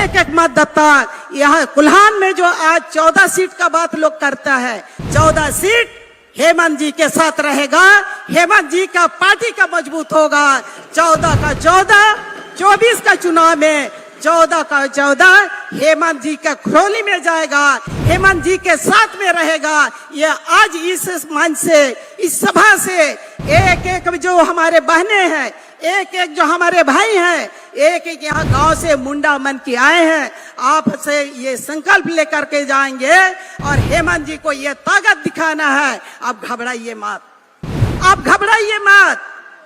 एक एक मतदाता यहाँ कुल्हान में जो आज 14 सीट का बात लोग करता है, 14 सीट हेमंत जी के साथ रहेगा। हेमंत जी का पार्टी का मजबूत होगा। 14 का 14, 24 का चुनाव में 14 का 14 हेमंत जी का खरोली में जाएगा, हेमंत जी के साथ में रहेगा। ये आज इस मंच से, इस सभा से एक एक जो हमारे बहनें हैं, एक एक जो हमारे भाई हैं, एक एक यहाँ गांव से मुंडा मन की आए हैं, आपसे ये संकल्प लेकर के जाएंगे और हेमंत जी को ये ताकत दिखाना है। आप घबराइए मत, आप घबराइए मत।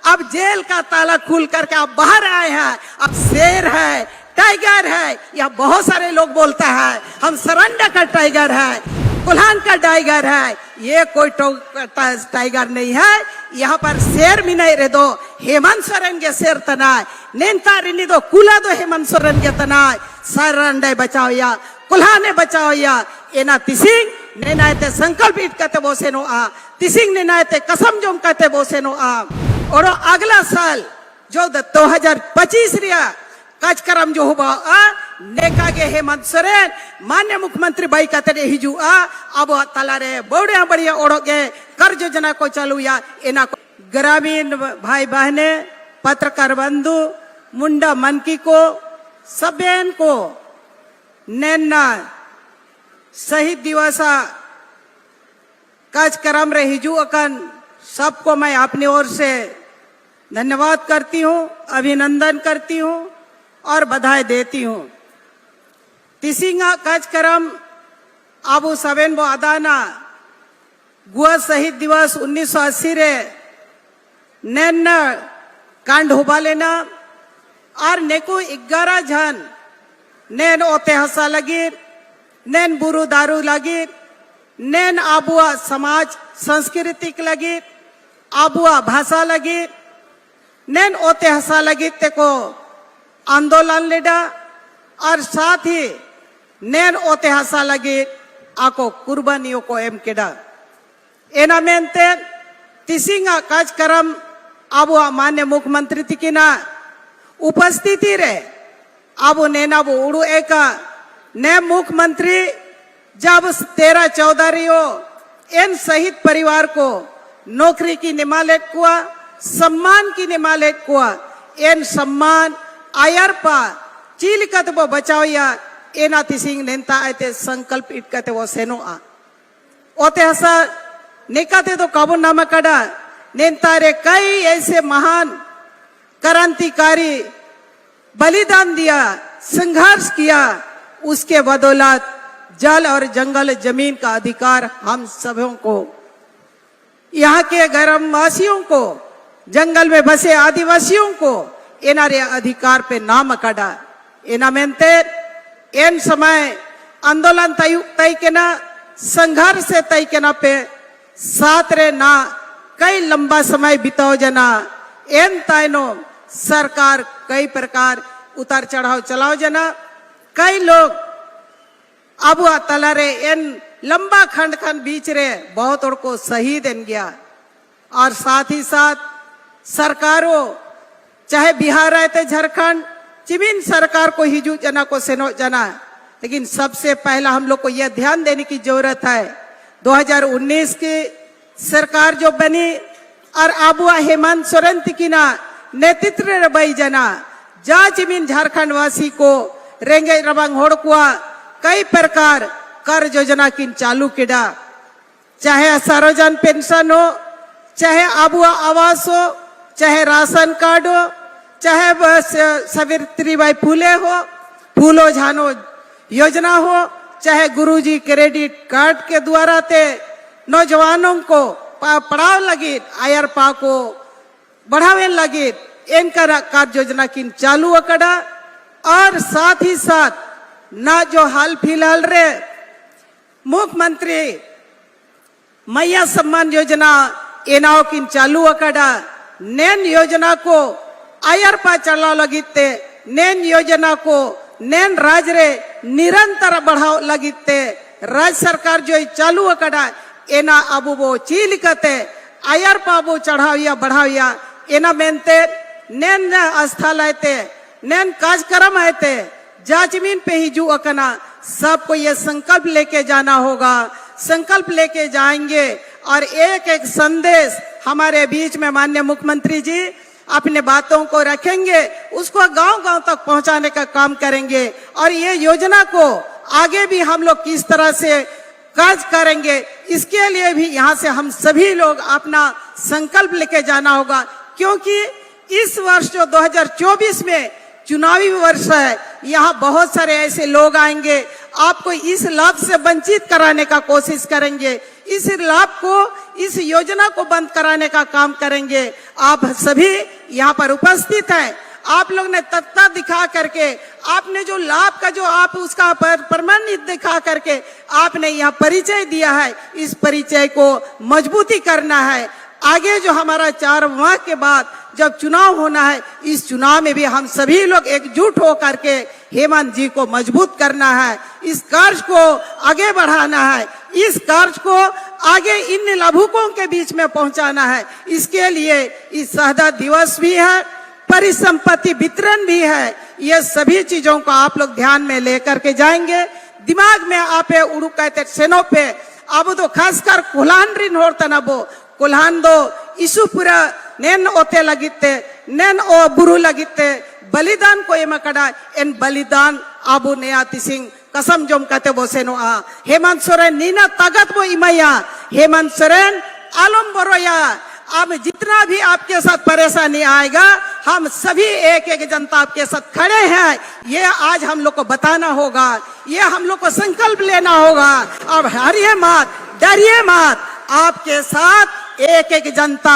अब जेल का ताला खुल करके आप बाहर आए हैं, अब शेर है, टाइगर है, यह बहुत सारे लोग बोलता है हम सरंडा का टाइगर है, कुल्हान का टाइगर है। ये कोई टाइगर नहीं है, यहाँ पर शेर भी नहीं रहे दो। हेमंत सोरेन के शेर तनाय नेता रिनी दो कुला दो हेमंत सोरेन के तनाय सरंडे बचाओ या कुल्हाने बचाओ या एना तिसिंग नेनायते संकल्प इत कहते बोसे नो आ तिसिंग नेनायते कसम जोम कहते बोसे नो आ। और अगला साल जो 2025 रिया कार्यक्रम जो हुआ नेका के हेमंत सोरेन मान्य मुख्यमंत्री भाई कहते हिजू अब तलारे बड़िया बढ़िया ओढ़ोगे कर योजना को चालू या एना को ग्रामीण भाई बहने, पत्रकार बंधु, मुंडा मनकी को सबेन को नैना शहीद दिवस कार्यक्रम रे हिजू अकन सबको मैं अपनी ओर से धन्यवाद करती हूँ, अभिनंदन करती हूँ और बधाई देती हूँ। तिसिंगा कार्यक्रम आबू सबेन बो अदाना गुआ शहीद दिवस 1980 रे नैन कांड हुबा लेना और नेको 11 जन नैन ओते हसा लगी, नैन बुरु दारू लगी, नैन आबुआ समाज सांस्कृतिक लगी, आबुआ भाषा लगी, नैन ओते हसा लगी ते को आंदोलन लेडा और साथ ही नैन ओते हसा लगी आको कुर्बानियों को एम केडा। एना मेनते तिसिंगा कार्यक्रम अब मान्य मुख्यमंत्री तिकिना उपस्थिति रे अब नेना वो उड़ू एक ने मुख्यमंत्री जब 13-14 रियो इन शहीद परिवार को नौकरी की निमालेट कुआ, सम्मान की निमालेट कुआ, इन सम्मान आयर पा चील कत वो बचाओ या एना तिसिंग नेता आते संकल्प इत कहते वो सेनो आ ओते हसा निकाते तो काबू नामा कड़ा नेता रे कई ऐसे महान क्रांतिकारी बलिदान दिया, संघर्ष किया, उसके बदौलत जल और जंगल जमीन का अधिकार हम सबों को, यहाँ के ग्रामवासियों को, जंगल में बसे आदिवासियों को एनारे अधिकार पे नाम कड़ा। एना मेनते एन समय आंदोलन तय के ना संघर्ष से तय के ना पे साथ रे ना कई लंबा समय बिताओ जना एन ताइनो सरकार कई प्रकार उतार चढ़ाव चलाओ जना। कई लोग अब तलारे एन लंबा खंड खंड बीच रे बहुत और को शहीद एन गया। और साथ ही साथ सरकारों चाहे बिहार आए थे, झारखंड चिबिन सरकार को हिजू जना को सेनो जना, लेकिन सबसे पहला हम लोग को यह ध्यान देने की जरूरत है 2019 की सरकार जो बनी और आबुआ हेमंत सोरेन तिकिना नेतृत्व रबाई जना जा चिबिन झारखंड वासी को रेंगे रबांग होड़कुआ कई प्रकार कर योजना किन चालू किड़ा, चाहे सार्वजन पेंशन हो, चाहे आबुआ आवास हो, चाहे राशन कार्ड हो, चाहे सावित्रीबाई फूले हो, फूलो झानो योजना हो, चाहे गुरुजी क्रेडिट कार्ड के द्वारा ते नौजवानों को पढ़ाव लगी, आयर पा को बढ़ावे लगी, इनका कार्य योजना किन चालू अकड़ा। और साथ ही साथ ना जो हाल फिलहाल रे मुख्यमंत्री मैया सम्मान योजना एनाओ किन चालू अकड़ा, नैन योजना को आयर पा चलाव लगिते, नैन योजना को नैन राज रे निरंतर बढ़ाव लगिते, राज्य सरकार जो चालू अकड़ा एना अबू वो चील कते आयर पाबो चढ़ाविया बढ़ाविया एना मेनते नैन स्थल आते, नैन कार्यक्रम आते, जाचमीन पे ही जू अकना सबको ये संकल्प लेके जाना होगा, संकल्प लेके जाएंगे और एक एक संदेश हमारे बीच में माननीय मुख्यमंत्री जी अपने बातों को रखेंगे, उसको गांव-गांव तक पहुंचाने का काम करेंगे और ये योजना को आगे भी हम लोग किस तरह से कार्य करेंगे, इसके लिए भी यहाँ से हम सभी लोग अपना संकल्प लेके जाना होगा। क्योंकि इस वर्ष जो 2024 में चुनावी वर्ष है, यहाँ बहुत सारे ऐसे लोग आएंगे, आपको इस लाभ से वंचित कराने का कोशिश करेंगे, इस लाभ को, इस योजना को बंद कराने का काम करेंगे। आप सभी यहाँ पर उपस्थित हैं, आप लोग ने तत्ता दिखा करके, आपने जो लाभ का जो आप उसका प्रमाणित दिखा करके आपने यहाँ परिचय दिया है, इस परिचय को मजबूती करना है। आगे जो हमारा 4 माह के बाद जब चुनाव होना है, इस चुनाव में भी हम सभी लोग एकजुट होकर के हेमंत जी को मजबूत करना है, इस कार्य को आगे बढ़ाना है, इस कार्य को आगे इन लाभुकों के बीच में पहुंचाना है। इसके लिए इस शहादत दिवस भी है, परिसंपत्ति वितरण भी है, ये सभी चीजों को आप लोग ध्यान में लेकर के जाएंगे। दिमाग में आपे उड़ू कहते सेनो पे अब तो खासकर कुल्हान रिन होता ना वो कुल्हान दो इशू पूरा नेन ओते लगिते नेन ओ बुरु लगिते बलिदान को एम कड़ा एन बलिदान आबू नया तिसिंग कसम जोम कहते वो सेनो आ हेमंत सोरेन नीना ताकत वो इमैया हेमंत सोरेन आलम बरोया। अब जितना भी आपके साथ परेशानी आएगा, हम सभी एक एक जनता आपके साथ खड़े हैं, ये आज हम लोग को बताना होगा, ये हम लोग को संकल्प लेना होगा। अब हारिए मत, डरिए मत, आपके साथ एक एक जनता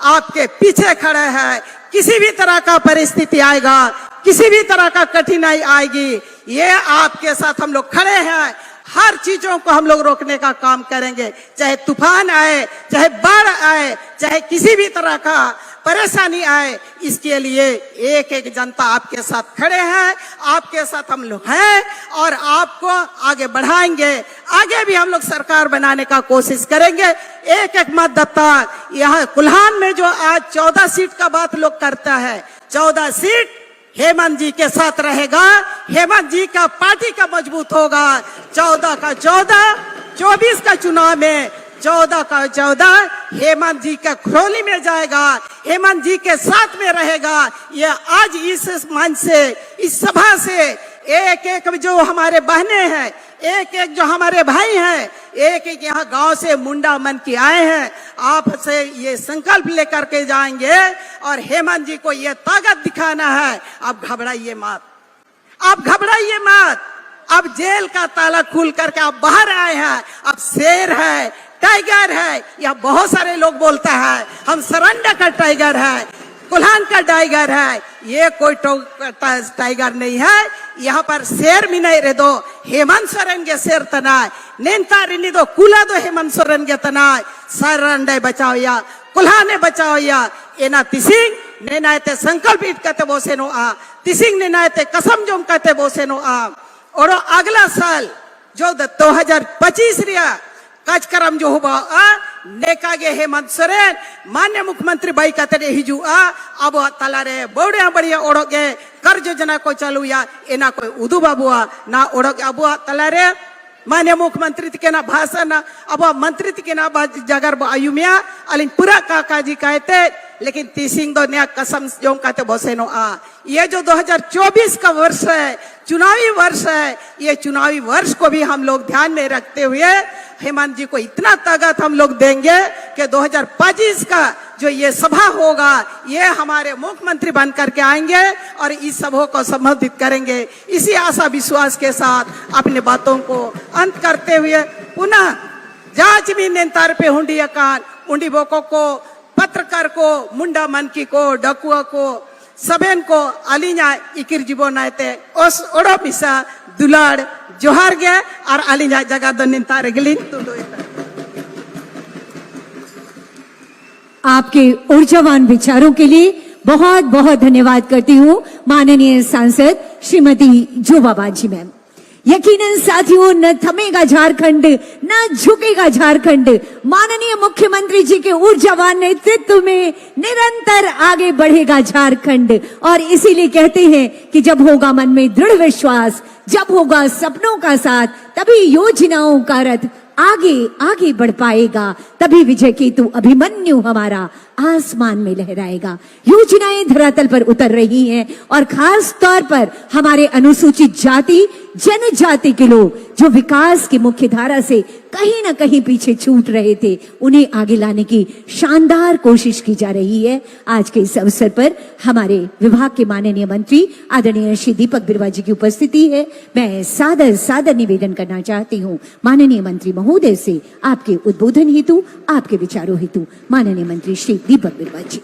आपके पीछे खड़े है। किसी भी तरह का परिस्थिति आएगा, किसी भी तरह का कठिनाई आएगी, ये आपके साथ हम लोग खड़े हैं। हर चीजों को हम लोग रोकने का काम करेंगे, चाहे तूफान आए, चाहे बाढ़ आए, चाहे किसी भी तरह का परेशानी आए, इसके लिए एक एक जनता आपके साथ खड़े हैं, आपके साथ हम लोग हैं और आपको आगे बढ़ाएंगे। आगे भी हम लोग सरकार बनाने का कोशिश करेंगे। एक एक मतदाता यहाँ कुल्हान में जो आज 14 सीट का बात लोग करता है, 14 सीट हेमंत जी के साथ रहेगा, हेमंत जी का पार्टी का मजबूत होगा। 14 का 14, 24 का चुनाव में 14 का 14 हेमंत जी का खरोली में जाएगा, हेमंत जी के साथ में रहेगा। ये आज इस मंच से, इस सभा से एक एक जो हमारे बहने हैं, एक एक जो हमारे भाई हैं, एक एक यहाँ गांव से मुंडा मन की आए हैं, आपसे ये संकल्प लेकर के जाएंगे और हेमंत जी को ये ताकत दिखाना है। अब घबराइए मत, अब घबराइए मत। अब जेल का ताला खुल करके आप बाहर आए हैं, अब शेर है, टाइगर है, यह बहुत सारे लोग बोलता है हम सरंडा का टाइगर है, कुल्हान का टाइगर है, ये कोई टाइगर नहीं है। यहाँ पर शेर भी नहीं रहे दो, हेमंत सोरेन के शेर तनाय नेता रिनी दो कुला दो हेमंत सोरेन के तनाय सरंडे बचाओ या कुल्हाने बचाओ या एना तिसिंग नेनायते संकल्प इत कहते बोसेनो आ तिसिंग नेनायते कसम जोम कहते बोसेनो आ। और अगला साल जो 2025 रिया कार्यक्रम जो हुआ नेकागे हेमंत सोरेन मान्य मुख्यमंत्री बाई कहते हिजू अब तलारे बड़े बढ़िया ओढ़ोगे कर योजना को चालू या एना कोई उदू बाबुआ ना ओढ़ोगे अब तलारे मान्य मुख्यमंत्री के ना भाषण अब मंत्री के ना जगर आयुमिया अलिन पूरा काका जी कहते, लेकिन तीसिंग दो नया कसम जो कहते बोसेनो आ। ये जो 2024 का वर्ष है, चुनावी वर्ष है, ये चुनावी वर्ष को भी हम लोग ध्यान में रखते हुए हेमंत जी को इतना ताकत हम लोग देंगे कि 2025 का जो ये सभा होगा, ये हमारे मुख्यमंत्री बन करके आएंगे और इस सभा को संबोधित करेंगे। इसी आशा विश्वास के साथ अपने बातों को अंत करते हुए पुनः जांच भी नेतार पे हुंडी अकान उंडी बोको को, पत्रकार को, मुंडा मनकी को, डकुआ को, सबेन को अलिना इकिर जीवो नायते ओस ओडो पिसा दुलाड़ जोहार गया और अलिना जगह दो निंतारे गिलिन तुंडो। आपके ऊर्जावान विचारों के लिए बहुत बहुत धन्यवाद करती हूँ माननीय सांसद श्रीमती जोबा बांझी मैम। यकीनन साथियों, न थमेगा झारखंड, न झुकेगा झारखंड। माननीय मुख्यमंत्री जी के ऊर्जावान नेतृत्व में निरंतर आगे बढ़ेगा झारखंड। और इसीलिए कहते हैं कि जब होगा मन में दृढ़ विश्वास, जब होगा सपनों का साथ, तभी योजनाओं का रथ आगे आगे बढ़ पाएगा, तभी विजय केतु अभिमन्यु हमारा आसमान में लहराएगा। योजनाएं धरातल पर उतर रही हैं और खास तौर पर हमारे अनुसूचित जाति जनजाति के लोग जो विकास की मुख्य धारा से कहीं ना कहीं पीछे छूट रहे थे, उन्हें आगे लाने की शानदार कोशिश की जा रही है। आज के इस अवसर पर हमारे विभाग के माननीय मंत्री आदरणीय श्री दीपक बिरुवा जी की उपस्थिति है। मैं सादर सादर निवेदन करना चाहती हूँ माननीय मंत्री महोदय से आपके उद्बोधन हेतु, आपके विचारों हेतु। माननीय मंत्री श्री दीपक बिरुवा जी।